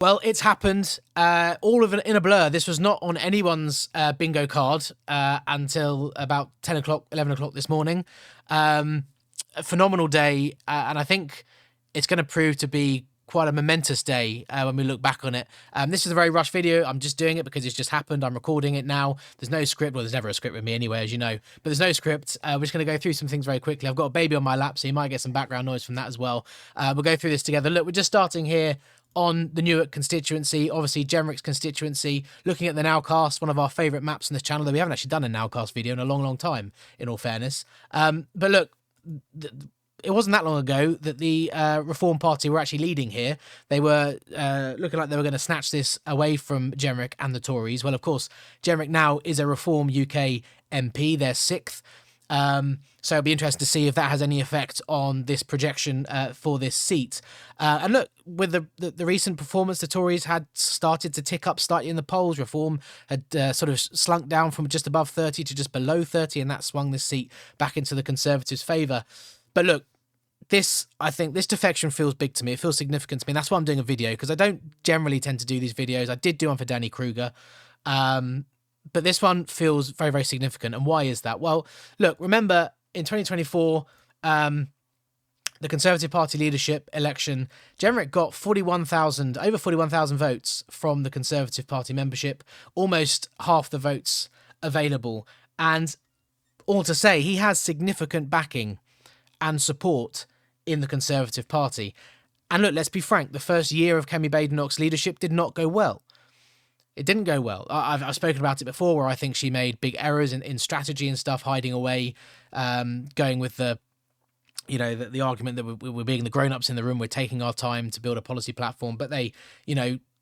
Well, it's happened. All of it in a blur. This was not on anyone's bingo card until about 10 o'clock, 11 o'clock this morning. A phenomenal day. And I think it's going to prove to be quite a momentous day when we look back on it. This is a very rushed video. I'm just doing it because it's just happened. I'm recording it now. There's no script. Well, there's never a script with me anyway, as you know. But there's no script. We're just going to go through some things very quickly. I've got a baby on my lap, so you might get some background noise from that as well. We'll go through this together. Look, we're just starting here on the Newark constituency, obviously Jenrick's constituency, looking at the Nowcast, one of our favourite maps on this channel, though we haven't actually done a Nowcast video in a long, long time, in all fairness. But look, it wasn't that long ago that the Reform Party were actually leading here. They were looking like they were going to snatch this away from Jenrick and the Tories. Well, of course, Jenrick now is a Reform UK MP, their sixth. So it'll be interesting to see if that has any effect on this projection for this seat. And look, with the recent performance, the Tories had started to tick up slightly in the polls. Reform had sort of slunk down from just above 30 to just below 30, and that swung this seat back into the Conservatives' favour. But look, I think this defection feels big to me. It feels significant to me. And that's why I'm doing a video, because I don't generally tend to do these videos. I did do one for Danny Kruger. But this one feels very, very significant. And why is that? Well, look, remember in 2024, the Conservative Party leadership election, Jenrick got over 41,000 votes from the Conservative Party membership, almost half the votes available. And all to say, he has significant backing and support in the Conservative Party. And look, let's be frank, the first year of Kemi Badenoch's leadership did not go well. It didn't go well. I've spoken about it before, where I think she made big errors in strategy and stuff, hiding away, going with the argument that we're being the grown-ups in the room, we're taking our time to build a policy platform. But they,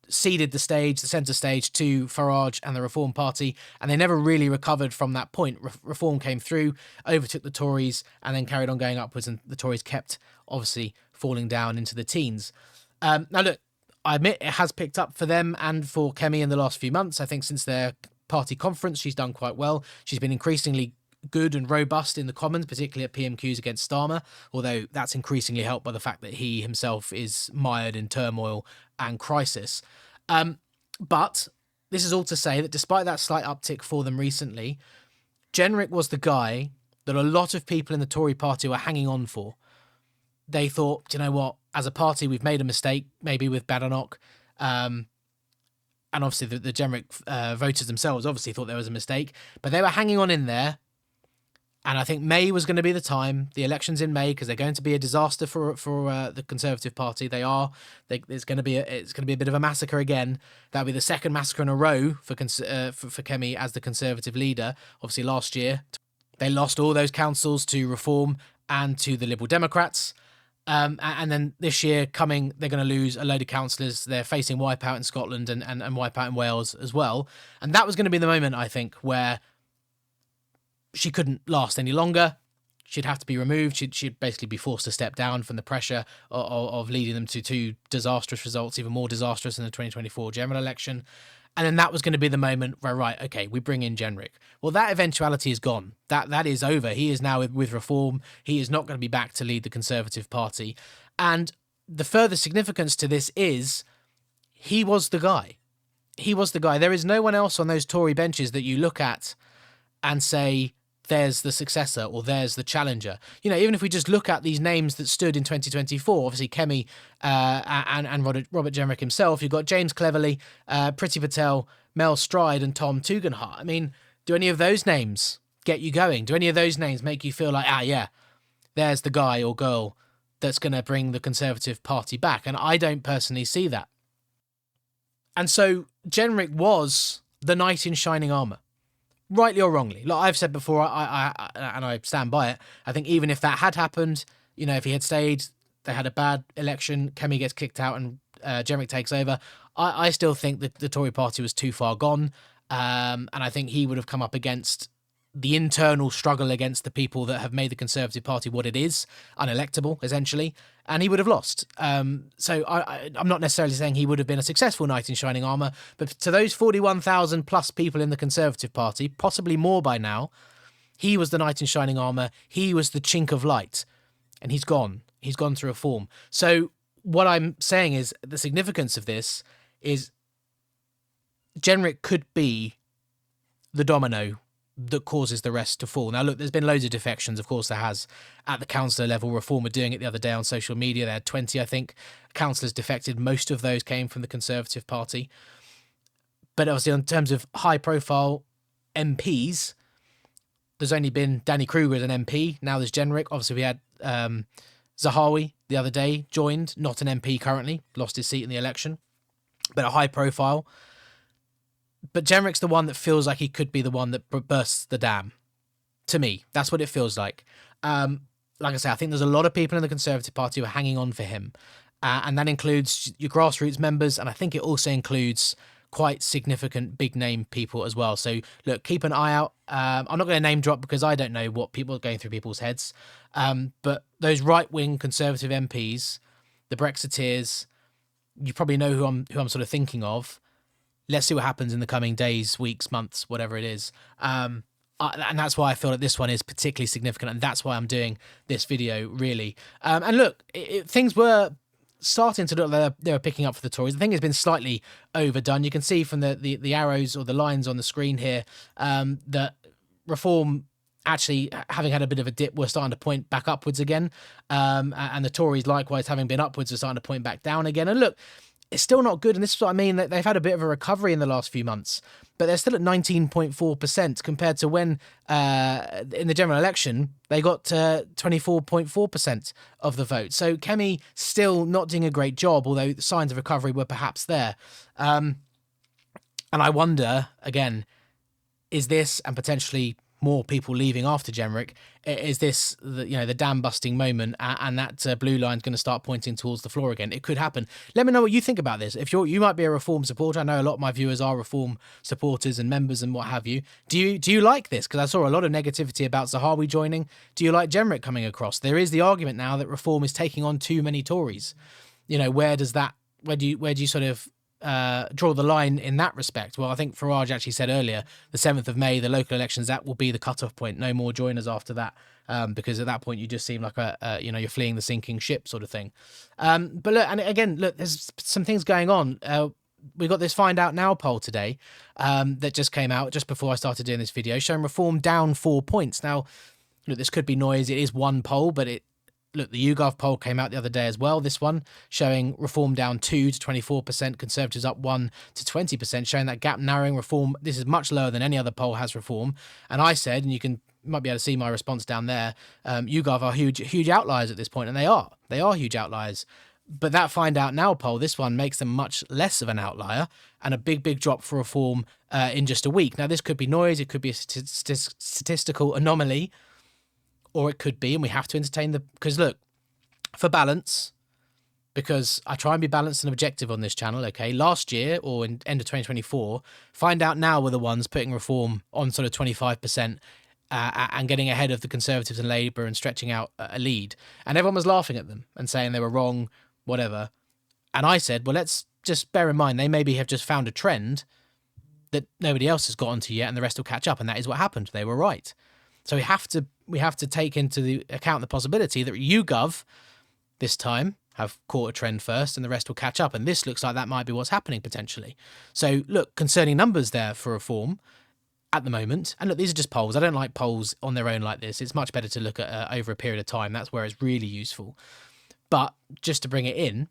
ceded the centre stage to Farage and the Reform Party, and they never really recovered from that point. Reform came through, overtook the Tories, and then carried on going upwards, and the Tories kept, obviously, falling down into the teens. Now, look, I admit it has picked up for them and for Kemi in the last few months. I think since their party conference, she's done quite well. She's been increasingly good and robust in the Commons, particularly at PMQs against Starmer, although that's increasingly helped by the fact that he himself is mired in turmoil and crisis. But this is all to say that despite that slight uptick for them recently, Jenrick was the guy that a lot of people in the Tory party were hanging on for. They thought, you know what, as a party, we've made a mistake, maybe with Badenoch. And obviously the Jenrick voters themselves obviously thought there was a mistake, but they were hanging on in there. And I think May was going to be the time, the elections in May, because they're going to be a disaster for the Conservative Party. It's going to be a bit of a massacre again. That'll be the second massacre in a row for Kemi as the Conservative leader. Obviously, last year they lost all those councils to Reform and to the Liberal Democrats. And then this year coming, they're going to lose a load of councillors. They're facing wipeout in Scotland and wipeout in Wales as well. And that was going to be the moment, I think, where she couldn't last any longer. She'd have to be removed. She'd basically be forced to step down from the pressure of leading them to two disastrous results, even more disastrous than the 2024 general election. And then that was going to be the moment where, right, okay, we bring in Jenrick. Well, that eventuality is gone. That is over. He is now with Reform. He is not going to be back to lead the Conservative Party. And the further significance to this is he was the guy. He was the guy. There is no one else on those Tory benches that you look at and say, there's the successor or there's the challenger. Even if we just look at these names that stood in 2024, obviously Kemi and Robert Jenrick himself, you've got James Cleverly, Priti Patel, Mel Stride and Tom Tugendhat. I mean, do any of those names get you going? Do any of those names make you feel like, there's the guy or girl that's going to bring the Conservative Party back? And I don't personally see that. And so Jenrick was the knight in shining armour. Rightly or wrongly, like I've said before, I stand by it. I think even if that had happened, if he had stayed, they had a bad election, Kemi gets kicked out and Jenrick takes over, I still think that the Tory party was too far gone. And I think he would have come up against the internal struggle against the people that have made the Conservative Party what it is, unelectable, essentially, and he would have lost. So I'm not necessarily saying he would have been a successful knight in shining armour, but to those 41,000 plus people in the Conservative Party, possibly more by now, he was the knight in shining armour, he was the chink of light, and he's gone. He's gone through Reform. So what I'm saying is the significance of this is Jenrick could be the domino that causes the rest to fall. Now, look, there's been loads of defections. Of course, there has. At the councillor level, Reform were doing it the other day on social media. They had 20, I think, councillors defected. Most of those came from the Conservative Party. But obviously, in terms of high-profile MPs, there's only been Danny Kruger as an MP. Now there's Jenrick. Obviously, we had Zahawi the other day, joined, not an MP currently, lost his seat in the election, but a high-profile. But Jenrick's the one that feels like he could be the one that bursts the dam. To me, that's what it feels like. Like I say, I think there's a lot of people in the Conservative Party who are hanging on for him. And that includes your grassroots members, and I think it also includes quite significant big-name people as well. So, look, keep an eye out. I'm not going to name drop because I don't know what people are going through people's heads. But those right-wing Conservative MPs, the Brexiteers, you probably know who I'm sort of thinking of. Let's see what happens in the coming days, weeks, months, whatever it is. And that's why I feel that this one is particularly significant, and that's why I'm doing this video, really. And look, things were starting to look like they were picking up for the Tories. I think it's been slightly overdone. You can see from the arrows or the lines on the screen here that Reform, actually having had a bit of a dip, were starting to point back upwards again. And the Tories, likewise, having been upwards, are starting to point back down again. And look, it's still not good, and this is what I mean. They've had a bit of a recovery in the last few months, but they're still at 19.4% compared to when, in the general election, they got 24.4% of the vote. So Kemi still not doing a great job, although the signs of recovery were perhaps there. And I wonder, again, is this, and potentially more people leaving after Jenrick, is this the dam busting moment, and that blue line's going to start pointing towards the floor again? It could happen. Let me know what you think about this. If you might be a Reform supporter, I know a lot of my viewers are Reform supporters and members and what have you. Do you like this? Because I saw a lot of negativity about Zahawi joining. Do you like Jenrick coming across? There is the argument now that Reform is taking on too many Tories. Where do you sort of draw the line in that respect? Well, I think Farage actually said earlier, the 7th of May, the local elections, that will be the cut-off point. No more joiners after that, because at that point you just seem like you're fleeing the sinking ship sort of thing. But look, and again, look, there's some things going on. We got this Find Out Now poll today that just came out just before I started doing this video, showing Reform down 4 points. Now, look, this could be noise. It is one poll, but look, the YouGov poll came out the other day as well, this one, showing Reform down 2 to 24%, Conservatives up 1 to 20%, showing that gap narrowing. Reform, this is much lower than any other poll has Reform. And I said, and you might be able to see my response down there, YouGov are huge outliers at this point, and they are huge outliers. But that Find Out Now poll, this one, makes them much less of an outlier, and a big drop for Reform in just a week. Now, this could be noise, it could be a statistical anomaly, or it could be, and we have to entertain because look, for balance, because I try and be balanced and objective on this channel, okay, last year, or in end of 2024, Find Out Now were the ones putting Reform on sort of 25%, and getting ahead of the Conservatives and Labour and stretching out a lead. And everyone was laughing at them and saying they were wrong, whatever. And I said, well, let's just bear in mind, they maybe have just found a trend that nobody else has got onto yet, and the rest will catch up. And that is what happened. They were right. So we have to take into the account the possibility that YouGov this time have caught a trend first, and the rest will catch up. And this looks like that might be what's happening potentially. So look, concerning numbers there for Reform at the moment. And look, these are just polls. I don't like polls on their own like this. It's much better to look at over a period of time. That's where it's really useful. But just to bring it in,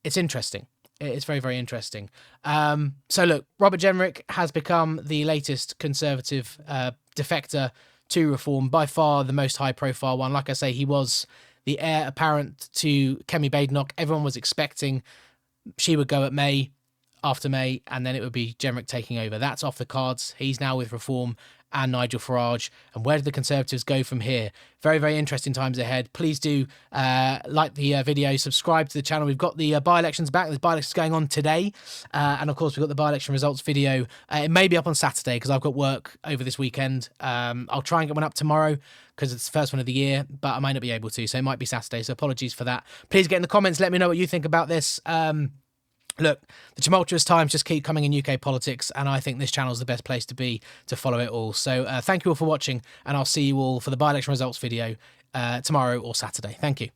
it's interesting. It's very, very interesting. So look, Robert Jenrick has become the latest Conservative defector to Reform, by far the most high-profile one. Like I say, he was the heir apparent to Kemi Badenoch. Everyone was expecting she would go after May, and then it would be Jenrick taking over. That's off the cards. He's now with Reform and Nigel Farage. And where do the Conservatives go from here? Very, very interesting times ahead. Please do like the video, subscribe to the channel. We've got the by-elections back. There's by-elections going on today. And of course, we've got the by-election results video. It may be up on Saturday because I've got work over this weekend. I'll try and get one up tomorrow because it's the first one of the year, but I might not be able to. So it might be Saturday. So apologies for that. Please get in the comments. Let me know what you think about this. Look, the tumultuous times just keep coming in UK politics, and I think this channel is the best place to be to follow it all. So thank you all for watching, and I'll see you all for the by-election results video tomorrow or Saturday. Thank you.